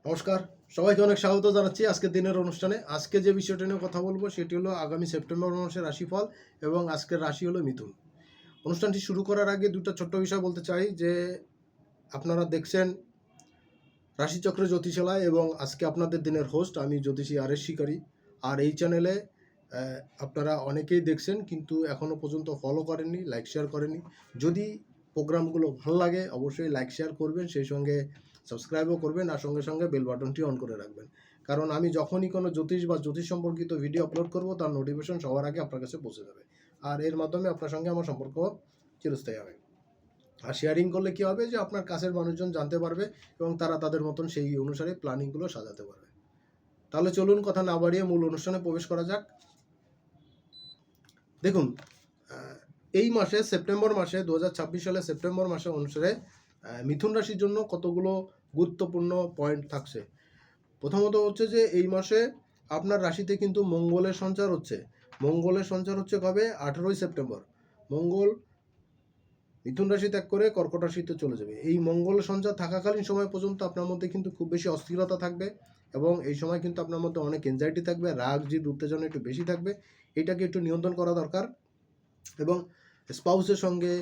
নমস্কার, সবাইকে অনেক স্বাগত জানাচ্ছি আজকের দিনের অনুষ্ঠানে। আজকে যে বিষয়টা নিয়ে কথা বলবো সেটি হলো আগামী সেপ্টেম্বর মাসের রাশিফল এবং আজকের রাশি হলো মিথুন। অনুষ্ঠানটি শুরু করার আগে দুটো ছোট্ট বিষয় বলতে চাই যে আপনারা দেখছেন রাশিচক্র জ্যোতিষালয় এবং আজকে আপনাদের দিনের হোস্ট আমি জ্যোতিষী আর.এস. শিকারী। আর এই চ্যানেলে আপনারা অনেকেই দেখছেন কিন্তু এখনও পর্যন্ত ফলো করেননি, লাইক শেয়ার করেননি। যদি প্রোগ্রামগুলো ভালো লাগে অবশ্যই লাইক শেয়ার করবেন, সেই সঙ্গে সাবস্ক্রাইবও করবেন আর সঙ্গে সঙ্গে বেল বাটনটি অন করে রাখবেন। কারণ আমি যখনই কোনো জ্যোতিষ বা জ্যোতিষ সম্পর্কিত ভিডিও আপলোড করব তার নোটিফিকেশন সবার আগে আপনার কাছে পৌঁছে যাবে। আর এর মাধ্যমে আপনার সঙ্গে আমার সম্পর্ক চিরস্থায়ী হবে। আর শেয়ারিং করলে কী হবে যে আপনার কাছের মানুষজন জানতে পারবে এবং তারা তাদের মতন সেই অনুসারে প্ল্যানিংগুলো সাজাতে পারবে। তাহলে চলুন কথা না বাড়িয়ে মূল অনুষ্ঠানে প্রবেশ করা যাক। দেখুন, এই মাসে সেপ্টেম্বর মাসে 2026 সালে সেপ্টেম্বর মাসে অনুসারে মিথুন রাশির জন্য কতগুলো গুরুত্বপূর্ণ পয়েন্ট থাকছে। প্রথমত হচ্ছে যে এই মাসে আপনার রাশিতে কিন্তু মঙ্গলের সঞ্চার হচ্ছে। মঙ্গলের সঞ্চার হচ্ছে কবে? 18ই সেপ্টেম্বর। মঙ্গল মিথুন রাশি ত্যাগ করে কর্কট রাশিতে চলে যাবে। এই মঙ্গল সঞ্চার থাকাকালীন সময় পর্যন্ত আপনার মধ্যে কিন্তু খুব বেশি অস্থিরতা থাকবে এবং এই সময় কিন্তু আপনার মধ্যে অনেক এনজাইটি থাকবে, রাগ জিদ উত্তেজনা একটু বেশি থাকবে। এটাকে একটু নিয়ন্ত্রণ করা দরকার এবং স্পাউসের সঙ্গে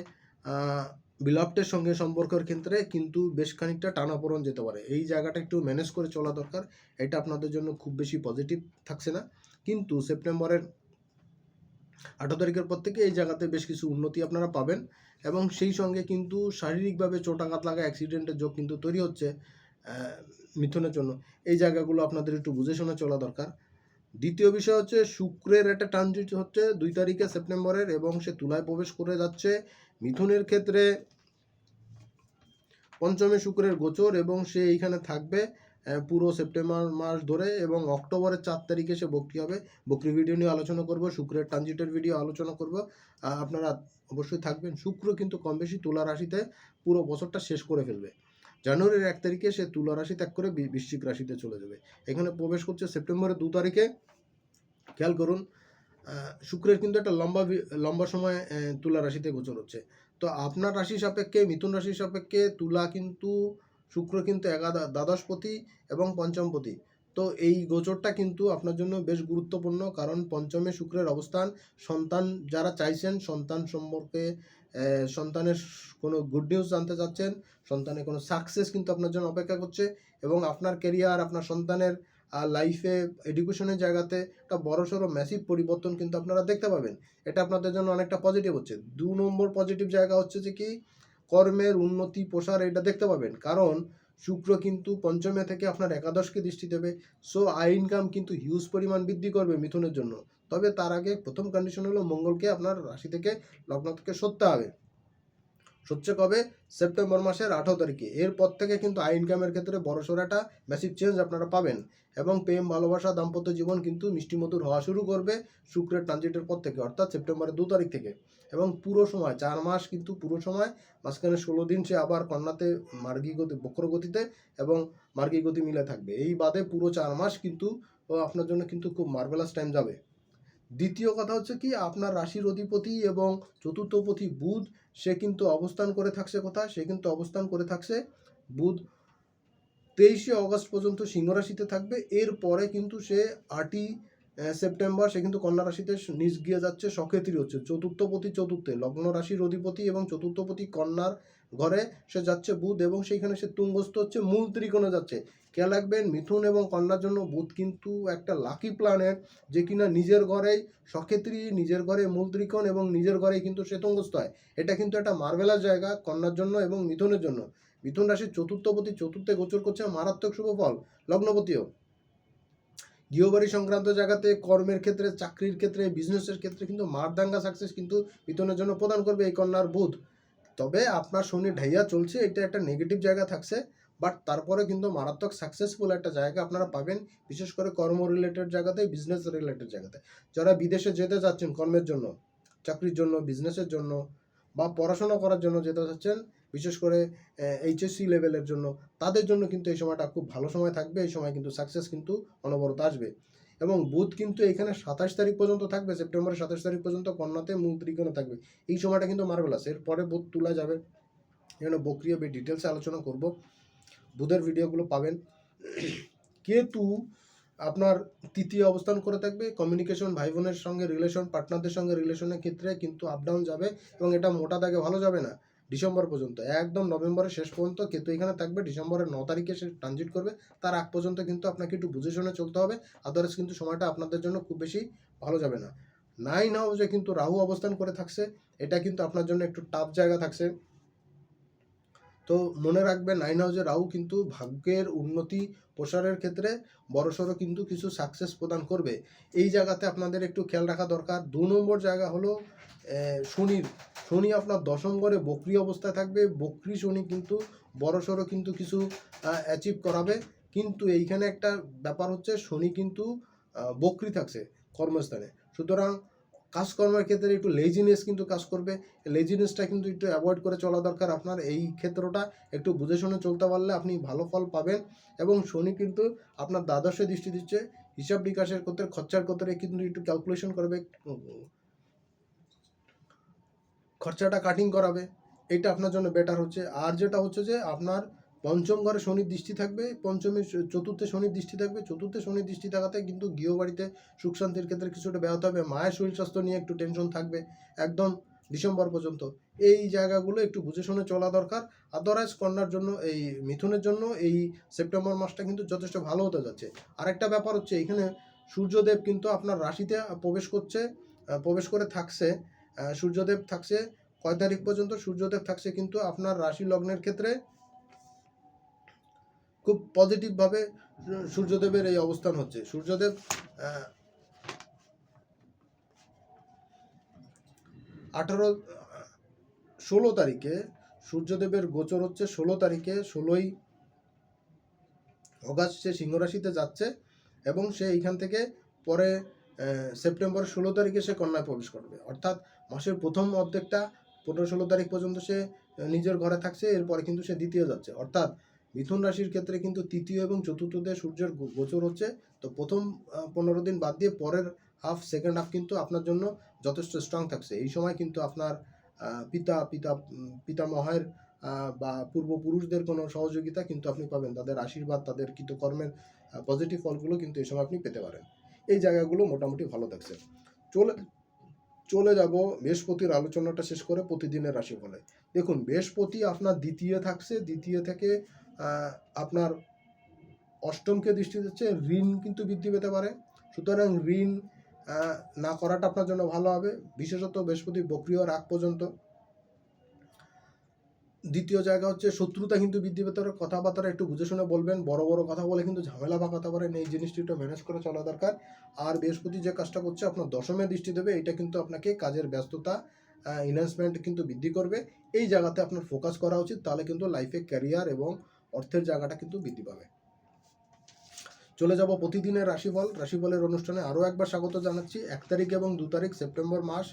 বিলাপ্টের সঙ্গে সম্পর্কের ক্ষেত্রে কিন্তু বেশ খানিকটা টানাপোড়েন যেতে পারে। এই জায়গাটা একটু ম্যানেজ করে চলা দরকার। এটা আপনাদের জন্য খুব বেশি পজিটিভ থাকছে না, কিন্তু সেপ্টেম্বরের 18 তারিখের পর থেকে এই জায়গাতে বেশ কিছু উন্নতি আপনারা পাবেন এবং সেই সঙ্গে কিন্তু শারীরিকভাবে চোটাঘাত লাগা, অ্যাক্সিডেন্টের যোগ কিন্তু তৈরি হচ্ছে মিথুনের জন্য। এই জায়গাগুলো আপনাদের একটু বুঝে শুনে চলা দরকার। দ্বিতীয় বিষয় হচ্ছে শুক্রের একটা ট্রানজিট হচ্ছে 2 তারিখে সেপ্টেম্বরের এবং সে তুলায় প্রবেশ করে যাচ্ছে। মিথুনের ক্ষেত্রে পঞ্চমে শুক্রের গোচর এবং সে এইখানে থাকবে পুরো সেপ্টেম্বর মাস ধরে এবং অক্টোবরের 4 তারিখে সে বক্রি হবে। বক্রি ভিডিও নিয়ে আলোচনা করব, শুক্রের ট্রানজিটের ভিডিও আলোচনা করব। আপনারা অবশ্যই থাকবেন। শুক্র কিন্তু কম বেশি তুলা রাশিতে পুরো বছরটা শেষ করে ফেলবে। জানুয়ারির 1 তারিখে সে তুলা রাশি ত্যাগ করে বৃশ্চিক রাশিতে চলে যাবে। এখানে প্রবেশ করছে সেপ্টেম্বরের 2 তারিখে। খেয়াল করুন, শুক্রের কিন্তু একটা লম্বা সময় তুলা রাশিতে গোচর হচ্ছে। তো আপনার রাশি সাপেক্ষে মিথুন রাশির সাপেক্ষে তুলা কিন্তু শুক্র কিন্তু দ্বাদশপতি এবং পঞ্চমপতি। তো এই গোচরটা কিন্তু আপনার জন্য বেশ গুরুত্বপূর্ণ, কারণ পঞ্চমে শুক্রের অবস্থান। সন্তান যারা চাইছেন সন্তান সম্পর্কে, সন্তানের কোনো গুড নিউজ জানতে চাচ্ছেন, সন্তানের কোনো সাকসেস কিন্তু আপনার জন্য অপেক্ষা করছে এবং আপনার কেরিয়ার, আপনার সন্তানের লাইফে, এডুকেশনের জায়গাতে একটা বড়সড় ম্যাসিভ পরিবর্তন কিন্তু আপনারা দেখতে পাবেন। এটা আপনাদের জন্য অনেকটা পজিটিভ হচ্ছে। 2 নম্বর পজিটিভ জায়গা হচ্ছে যে কি কর্মের উন্নতি, প্রসার এটা দেখতে পাবেন, কারণ শুক্র কিন্তু পঞ্চমে থেকে আপনার একাদশকে দৃষ্টি দেবে। সো আয় ইনকাম কিন্তু হিউজ পরিমাণ বৃদ্ধি করবে মিথুনের জন্য। তবে তার আগে প্রথম কন্ডিশন হলো মঙ্গলকে আপনার রাশি থেকে, লগ্ন থেকে সরতে হবে। হচ্ছে কবে? সেপ্টেম্বর মাসের 18 তারিখে। এরপর থেকে কিন্তু আয় ইনকামের ক্ষেত্রে বড়সড় একটা ম্যাসিভ চেঞ্জ আপনারা পাবেন এবং প্রেম, ভালোবাসা, দাম্পত্য জীবন কিন্তু মিষ্টিমধুর হওয়া শুরু করবে শুক্রের ট্রানজিটের পর থেকে, অর্থাৎ সেপ্টেম্বরের 2 তারিখ থেকে। এবং পুরো সময় 4 মাস কিন্তু পুরো সময়, মাঝখানে 16 দিন সে আবার কন্যাতে মার্গী গতি, বক্রগতিতে এবং মার্গী গতি মিলে থাকবে। এই বাদে পুরো 4 মাস কিন্তু আপনার জন্য কিন্তু খুব মার্ভেলাস টাইম যাবে। দ্বিতীয় কথা হচ্ছে কি আপনার রাশির অধিপতি এবং চতুর্থপতি বুধ, সে কিন্তু অবস্থান করে থাকছে কোথায়? সে কিন্তু অবস্থান করে থাকছে বুধ 23শে অগস্ট পর্যন্ত সিংহ রাশিতে থাকবে। এরপরে কিন্তু সে 8ই সেপ্টেম্বর সে কিন্তু কন্যা রাশিতে নিজ গিয়ে যাচ্ছে, সক্ষেত্রী হচ্ছে। চতুর্থপতি চতুর্থে, লগ্ন রাশির অধিপতি এবং চতুর্থপতি কন্যার ঘরে সে যাচ্ছে বুধ এবং সেইখানে সে তুঙ্গস্থ হচ্ছে, মূল ত্রিকোণে যাচ্ছে। খেয়াল রাখবেন, মিথুন এবং কন্যার জন্য বুধ কিন্তু একটা লাকি প্ল্যানেট, যে কিনা নিজের ঘরেই সক্ষেত্রী, নিজের ঘরে মূল ত্রিকোণ এবং নিজের ঘরেই কিন্তু সে তুঙ্গস্থ হয়। এটা কিন্তু একটা মার্ভেলাস জায়গা কন্যার জন্য এবং মিথুনের জন্য। মিথুন রাশির চতুর্থপতি চতুর্থে গোচর করছে, মারাত্মক শুভ ফল। লগ্নপতিও গৃহবাড়ি সংক্রান্ত জায়গাতে, কর্মের ক্ষেত্রে, চাকরির ক্ষেত্রে, বিজনেসের ক্ষেত্রে কিন্তু মারদাঙ্গা সাকসেস কিন্তু মিথুনের জন্য প্রদান করবে এই কন্যার বুধ। তবে আপনার শনি ঢাইয়া চলছে, এটা একটা নেগেটিভ জায়গা থাকছে, বাট তারপরে কিন্তু মারাত্মক সাকসেসফুল একটা জায়গা আপনারা পাবেন, বিশেষ করে কর্ম রিলেটেড জায়গাতে, বিজনেস রিলেটেড জায়গাতে। যারা বিদেশে যেতে চাচ্ছেন কর্মের জন্য, চাকরির জন্য, বিজনেসের জন্য বা পড়াশোনা করার জন্য যেতে চাচ্ছেন, বিশেষ করে এইচএসসি লেভেলের জন্য, তাদের জন্য কিন্তু এই সময়টা খুব ভালো সময় থাকবে। এই সময় কিন্তু সাকসেস কিন্তু অনবরত আসবে এবং বুধ কিন্তু এখানে 27 তারিখ পর্যন্ত থাকবে, সেপ্টেম্বরের 27 তারিখ পর্যন্ত কন্যাতে মূল ত্রিকোণে থাকবে। এই সময়টা কিন্তু মার্ভেলাস। এরপরে বুধ তুলা যাবে, এখানে বক্রিয় ডিটেলসে আলোচনা করব, বুধের ভিডিওগুলো পাবেন। কেতু আপনার তৃতীয় অবস্থান করে থাকবে। কমিউনিকেশন, ভাই বোনের সঙ্গে রিলেশন, পার্টনারদের সঙ্গে রিলেশনের ক্ষেত্রে কিন্তু আপ ডাউন যাবে এবং এটা মোটা দাগে ভালো যাবে না ডিসেম্বর পর্যন্ত। একদম নভেম্বরের শেষ পর্যন্ত কেতু এখানে থাকবে। ডিসেম্বরের 9 তারিখে সে ট্রানজিট করবে। তার আগ পর্যন্ত কিন্তু আপনাকে একটু বুঝে শুনে চলতে হবে, আদারওয়াইজ কিন্তু সময়টা আপনাদের জন্য খুব বেশি ভালো যাবে না। 9 হাউসে কিন্তু রাহু অবস্থান করে থাকছে, এটা কিন্তু আপনার জন্য একটু টাফ জায়গা থাকছে। তো মনে রাখবেন 9 হাউসে রাহু কিন্তু ভাগ্যের উন্নতি প্রসারের ক্ষেত্রে বড়সড় কিন্তু কিছু সাকসেস প্রদান করবে। এই জায়গাতে আপনাদের একটু খেয়াল রাখা দরকার। 2 নম্বর জায়গা হলো শনি আপনার দশম ঘরে বক্রি অবস্থায় থাকবে। বক্রি শনি কিন্তু বড়সড় কিন্তু কিছু অ্যাচিভ করাবে, কিন্তু এইখানে একটা ব্যাপার হচ্ছে শনি কিন্তু বক্রি থাকছে কর্মস্থানে, সুতরাং কাজকর্মের ক্ষেত্রে একটু লেজিনেস কিন্তু কাজ করবে। লেজিনেসটা কিন্তু একটু অ্যাভয়েড করে চলা দরকার আপনার। এই ক্ষেত্রটা একটু বুঝে শুনে চলতে পারলে আপনি ভালো ফল পাবেন। এবং শনি কিন্তু আপনার দ্বাদশে দৃষ্টি দিচ্ছে, হিসাব বিকাশের ক্ষেত্রে, খরচার ক্ষেত্রে কিন্তু একটু ক্যালকুলেশন করবে, খরচাটা কাটিং করাবে। এটা আপনার জন্য বেটার হচ্ছে। আর যেটা হচ্ছে যে আপনার পঞ্চম ঘরে শনির দৃষ্টি থাকবে, চতুর্থে শনির দৃষ্টি থাকবে। চতুর্থে শনির দৃষ্টি থাকাতে কিন্তু গৃহবাড়িতে সুখ শান্তির ক্ষেত্রে কিছুটা ব্যাহত হবে। মায়ের শরীর স্বাস্থ্য নিয়ে একটু টেনশন থাকবে একদম ডিসেম্বর পর্যন্ত। এই জায়গাগুলো একটু বুঝে শুনে চলা দরকার। আদারওয়াইজ কন্যার জন্য, এই মিথুনের জন্য এই সেপ্টেম্বর মাসটা কিন্তু যথেষ্ট ভালো হতে যাচ্ছে। আরেকটা ব্যাপার হচ্ছে এখানে সূর্যদেব কিন্তু আপনার রাশিতে প্রবেশ করে থাকছে। সূর্যদেব থাকছে কয় তারিখ পর্যন্ত? সূর্যদেব থাকছে কিন্তু আপনার রাশি লগ্নের ক্ষেত্রে খুব পজিটিভভাবে সূর্যদেবের এই অবস্থান হচ্ছে। সূর্যদেব 16 তারিখে সূর্যদেবের গোচর হচ্ছে। 16 তারিখে 16ই অগাস্ট সে সিংহ রাশিতে যাচ্ছে এবং সে এইখান থেকে পরে সেপ্টেম্বরের 16 তারিখে সে কন্যায় প্রবেশ করবে। অর্থাৎ মাসের প্রথম অর্ধেকটা 15-16 তারিখ পর্যন্ত সে নিজের ঘরে থাকছে, এরপরে কিন্তু সে দ্বিতীয় যাচ্ছে। অর্থাৎ মিথুন রাশির ক্ষেত্রে কিন্তু তৃতীয় এবং চতুর্থতে সূর্যের গোচর হচ্ছে। তো প্রথম 15 দিন বাদ দিয়ে পরের সেকেন্ড হাফ কিন্তু আপনার জন্য যথেষ্ট স্ট্রং থাকছে। এই সময় কিন্তু আপনার পিতামহের বা পূর্বপুরুষদের কোনো সহযোগিতা কিন্তু আপনি পাবেন, তাদের আশীর্বাদ, তাদের কৃতকর্মের পজিটিভ ফলগুলো কিন্তু এই সময় আপনি পেতে পারেন। এই জায়গাগুলো মোটামুটি ভালো থাকছে। চলে যাব বৃহস্পতির আলোচনাটা শেষ করে প্রতিদিনের রাশিফলে। দেখুন, বৃহস্পতি আপনার দ্বিতীয় থাকছে, দ্বিতীয় থেকে আপনার অষ্টমকে দৃষ্টি দিচ্ছে। ঋণ কিন্তু বৃদ্ধি পেতে পারে, সুতরাং ঋণ না করাটা আপনার জন্য ভালো হবে, বিশেষত বৃহস্পতি বক্রি হওয়ার আগ পর্যন্ত। দ্বিতীয় জায়গা হচ্ছে শত্রুতা কিন্তু বৃদ্ধি পেতে পারে। কথাবার্তা একটু বুঝে শুনে বলবেন, বড় বড় কথা বলে কিন্তু ঝামেলা পাকাতে পারেন। এই জিনিসটি একটু ম্যানেজ করে চলা দরকার। আর বৃহস্পতি যে কাজটা করছে আপনার দশমে দৃষ্টি দেবে, এটা কিন্তু আপনাকে কাজের ব্যস্ততা এনহ্যান্সমেন্ট কিন্তু বৃদ্ধি করবে। এই জায়গাতে আপনার ফোকাস করা উচিত, তাহলে কিন্তু লাইফে ক্যারিয়ার এবং অর্থের জায়গাটা কিন্তু বৃদ্ধি পাবে। চলে যাব প্রতিদিনের রাশিফলের অনুষ্ঠানে। আরও একবার স্বাগত জানাচ্ছি। 1 তারিখ এবং 2 তারিখ সেপ্টেম্বর মাস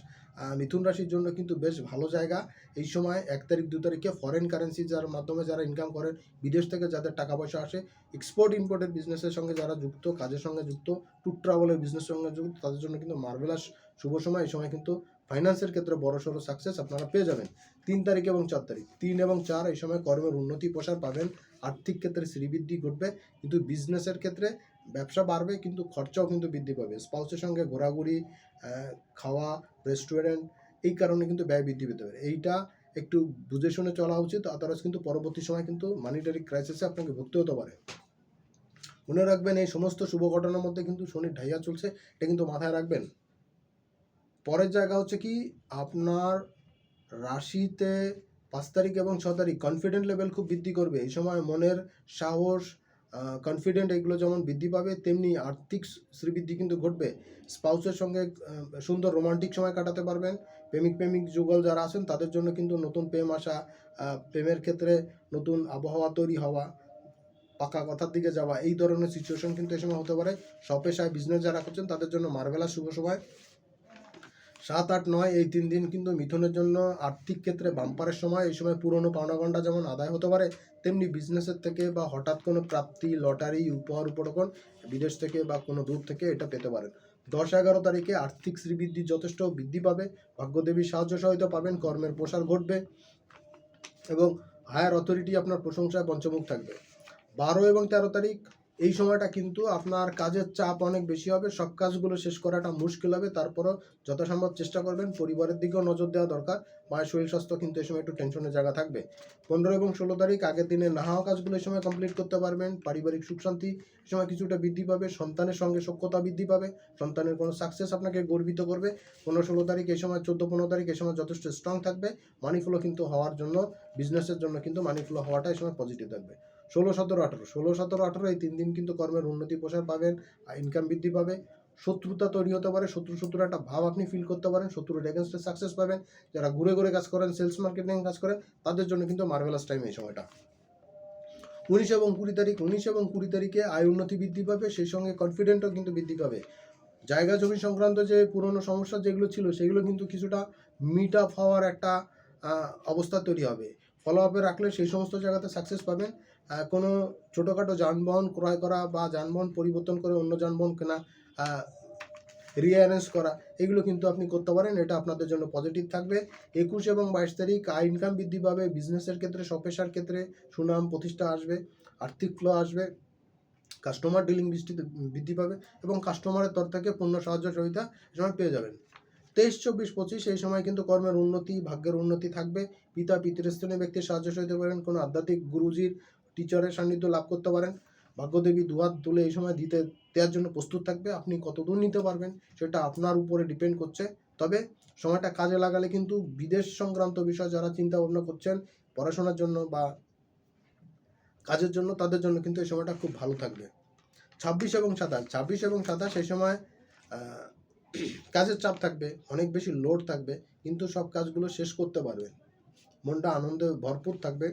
মিথুন রাশির জন্য কিন্তু বেশ ভালো জায়গা। এই সময় 1 তারিখ 2 তারিখে ফরেন কারেন্সি যার মাধ্যমে যারা ইনকাম করেন, বিদেশ থেকে যাদের টাকা পয়সা আসে, এক্সপোর্ট ইম্পোর্টের বিজনেসের সঙ্গে যারা যুক্ত, কাজের সঙ্গে যুক্ত, ট্যুর ট্রাভেলের বিজনেসের সঙ্গে যুক্ত, তাদের জন্য কিন্তু মার্ভেলাস শুভ সময়। এই সময় কিন্তু ফাইন্যান্সের ক্ষেত্রে বড়সড় সাকসেস আপনারা পেয়ে যাবেন। 3 তারিখ এবং 4 তারিখ, 3 এবং 4 এই সময় কর্মের উন্নতি প্রসার পাবেন। আর্থিক ক্ষেত্রে শ্রীবৃদ্ধি ঘটবে, কিন্তু বিজনেসের ক্ষেত্রে ব্যবসা বাড়বে কিন্তু খরচাও কিন্তু বৃদ্ধি পাবে। স্পাউসের সঙ্গে ঘোরাঘুরি, খাওয়া, রেস্টুরেন্ট, এই কারণে কিন্তু ব্যয় বৃদ্ধি পেতে পারে। এইটা একটু বুঝে শুনে চলা উচিত, আদারওয়াইজ কিন্তু পরবর্তী সময় কিন্তু মানিটারি ক্রাইসিসে আপনাকে ভুগতে হতে পারে। মনে রাখবেন, এই সমস্ত শুভ ঘটনার মধ্যে কিন্তু শনির ঢাইয়া চলছে, এটা কিন্তু মাথায় রাখবেন। পরের জায়গা হচ্ছে কি, আপনার রাশিতে 5 তারিখ এবং 6 তারিখ কনফিডেন্ট লেভেল খুব বৃদ্ধি করবে। এই সময় মনের সাহস, কনফিডেন্ট এগুলো যেমন বৃদ্ধি পাবে, তেমনি আর্থিক শ্রীবৃদ্ধি কিন্তু ঘটবে। স্পাউসের সঙ্গে সুন্দর রোমান্টিক সময় কাটাতে পারবেন। প্রেমিক যুগল যারা আছেন তাদের জন্য কিন্তু নতুন প্রেম আসা, প্রেমের ক্ষেত্রে নতুন আবহাওয়া তৈরি হওয়া, পাকা কথার দিকে যাওয়া, এই ধরনের সিচুয়েশন কিন্তু এই সময় হতে পারে। স্বপেশায় বিজনেস যারা করছেন তাদের জন্য মার্ভেলাস শুভ সময়। 7, 8, 9 এই 3 দিন কিন্তু মিথুনের জন্য আর্থিক ক্ষেত্রে বাম্পারের সময়। এই সময় পুরনো পাওনাগন্ডা যেমন আদায় হতে পারে, তেমনি বিজনেসের থেকে বা হঠাৎ কোনো প্রাপ্তি, লটারি, উপহার উপঢৌকন বিদেশ থেকে বা কোনো দূর থেকে এটা পেতে পারেন। 10, 11 তারিখে আর্থিক শ্রীবৃদ্ধি যথেষ্ট বৃদ্ধি পাবে, ভাগ্যদেবীর সাহায্য সহায়তা পাবেন, কর্মের প্রসার ঘটবে এবং হায়ার অথরিটি আপনার প্রশংসায় পঞ্চমুখ থাকবে। 12 এবং 13 তারিখ এই সময়টা কিন্তু আপনার কাজের চাপ অনেক বেশি হবে, সব কাজগুলো শেষ করাটা মুশকিল হবে। তারপরও যথাসম্ভব চেষ্টা করবেন, পরিবারের দিকেও নজর দেওয়া দরকার। মায়ের শরীর স্বাস্থ্য কিন্তু এই সময় একটু টেনশনের জায়গা থাকবে। 15 এবং 16 তারিখ আগের দিনে না হওয়া কাজগুলো এই সময় কমপ্লিট করতে পারবেন। পারিবারিক সুখ শান্তি এই সময় কিছুটা বৃদ্ধি পাবে, সন্তানের সঙ্গে সখ্যতা বৃদ্ধি পাবে, সন্তানের কোনো সাকসেস আপনাকে গর্বিত করবে। 15-16 তারিখ এই সময়, 14-15 তারিখ এই সময় যথেষ্ট স্ট্রং থাকবে। মানি ফ্লো কিন্তু হওয়ার জন্য, বিজনেসের জন্য কিন্তু মানি ফ্লো হওয়াটা এই সময় পজিটিভ থাকবে। 16-17-18 এই 3 দিন কিন্তু কর্মের উন্নতি প্রসার পাবেন, ইনকাম বৃদ্ধি পাবে। শত্রুতা তৈরি হতে পারে, শত্রুর একটা ভাব আপনি ফিল করতে পারেন, শত্রুর এগেনস্টে সাকসেস পাবেন। যারা ঘুরে ঘুরে কাজ করেন, সেলস মার্কেটিং কাজ করেন, তাদের জন্য কিন্তু মার্ভেলাস টাইম এই সময়টা। 19 এবং 20 তারিখে আয় উন্নতি বৃদ্ধি পাবে, সেই সঙ্গে কনফিডেন্টও কিন্তু বৃদ্ধি পাবে। জায়গা জমি সংক্রান্ত যে পুরনো সমস্যা যেগুলো ছিল, সেগুলো কিন্তু কিছুটা মিট আপ হওয়ার একটা অবস্থা তৈরি হবে। ফলো আপে রাখলে সেই সমস্ত জায়গাতে সাকসেস পাবেন। কোনো ছোটোখাটো যানবাহন ক্রয় করা বা যানবাহন পরিবর্তন করে অন্য যানবাহন কেনা, রিঅ্যারেঞ্জ করা, এগুলো কিন্তু আপনি করতে পারেন, এটা আপনাদের জন্য পজিটিভ থাকবে। 21 এবং 22 তারিখ আয় ইনকাম বৃদ্ধি পাবে, বিজনেসের ক্ষেত্রে, স্বপেশার ক্ষেত্রে সুনাম প্রতিষ্ঠা আসবে, আর্থিক ফ্লো আসবে, কাস্টমার ডিলিং বৃদ্ধি পাবে এবং কাস্টমারের তরফ থেকে পূর্ণ সাহায্য সহযোগিতা এই সময় পেয়ে যাবেন। 23-24-25 এই সময় কিন্তু কর্মের উন্নতি, ভাগ্যের উন্নতি থাকবে। পিতৃস্থানীয় ব্যক্তির সাহায্য সহযোগিতা পারেন, কোনো আধ্যাত্মিক গুরুজির, টিচারের সান্নিধ্য লাভ করতে পারেন। ভাগ্যদেবী দুহাত তুলে এই সময় দেওয়ার জন্য প্রস্তুত থাকবে। আপনি কতদূর নিতে পারবেন সেটা আপনার উপরে ডিপেন্ড করছে। তবে সময়টা কাজে লাগালে কিন্তু বিদেশ সংক্রান্ত বিষয় যারা চিন্তা ভাবনা করছেন পড়াশোনার জন্য বা কাজের জন্য, তাদের জন্য কিন্তু এই সময়টা খুব ভালো থাকবে। 26 এবং 27 এই সময় কাজের চাপ থাকবে, অনেক বেশি লোড থাকবে, কিন্তু সব কাজগুলো শেষ করতে পারবেন। মনটা আনন্দে ভরপুর থাকবে।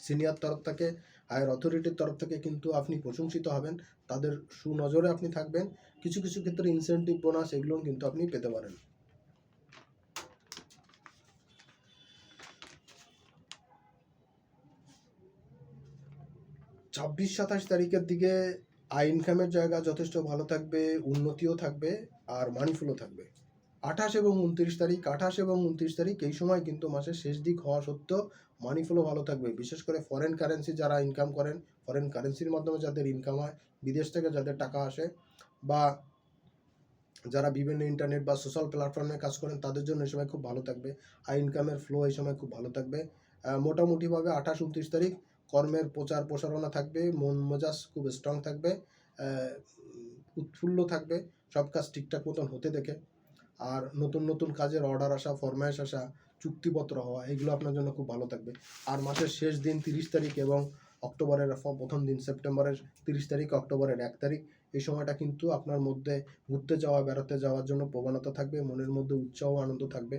সিনিয়র তরফ থেকে, হায়ার অথরিটির তরফ থেকে কিন্তু আপনি প্রশংসিত হবেন, তাদের সুনজরে আপনি থাকবেন। কিছু কিছু ক্ষেত্রে ইনসেন্টিভ বোনাস এগুলোও কিন্তু আপনি পেতে পারেন। 26-27 তারিখের দিকে আয় ইনকামের জায়গা যথেষ্ট ভালো থাকবে, উন্নতিও থাকবে আর মানি ফ্লো থাকবে। 28 এবং 29 তারিখ এই সময় কিন্তু মাসের শেষ দিক হওয়া সত্ত্বেও মানি ফ্লো ভালো থাকবে। বিশেষ করে ফরেন কারেন্সি যারা ইনকাম করেন, ফরেন কারেন্সির মাধ্যমে যাদের ইনকাম হয়, বিদেশ থেকে যাদের টাকা আসে, বা যারা বিভিন্ন ইন্টারনেট বা সোশ্যাল প্ল্যাটফর্মে কাজ করেন, তাদের জন্য এই সময় খুব ভালো থাকবে। আয় ইনকামের ফ্লো এই সময় খুব ভালো থাকবে। মোটামুটিভাবে 28-29 তারিখ কর্মের প্রচার প্রসারণা থাকবে, মন মেজাজ খুব স্ট্রং থাকবে, উৎফুল্ল থাকবে, সব কাজ ঠিকঠাক মতন হতে দেখে। আর নতুন নতুন কাজের অর্ডার আসা, ফরমায়েশ আসা, চুক্তিপত্র হওয়া, এগুলো আপনার জন্য খুব ভালো থাকবে। আর মাসের শেষ দিন 30 তারিখ এবং অক্টোবরের প্রথম দিন, সেপ্টেম্বরের 30 তারিখ, অক্টোবরের 1 তারিখ, এই সময়টা কিন্তু আপনার মধ্যে ঘুরতে যাওয়া, বেড়াতে যাওয়ার জন্য প্রবণতা থাকবে, মনের মধ্যে উৎসাহ আনন্দ থাকবে,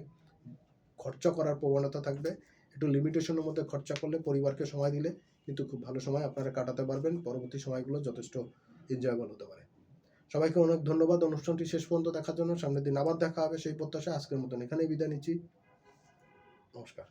খরচা করার প্রবণতা থাকবে। একটু লিমিটেশনের মধ্যে খরচা করলে, পরিবারকে সময় দিলে কিন্তু খুব ভালো সময় আপনারা কাটাতে পারবেন। পরবর্তী সময়গুলো যথেষ্ট এনজয়েবল হতে পারে। সবাইকে অনেক ধন্যবাদ অনুষ্ঠানটি শেষ পর্যন্ত দেখার জন্য। সামনের দিন আবার দেখা হবে সেই প্রত্যাশা। আজকের মতন এখানেই বিদায় নিচ্ছি। নমস্কার।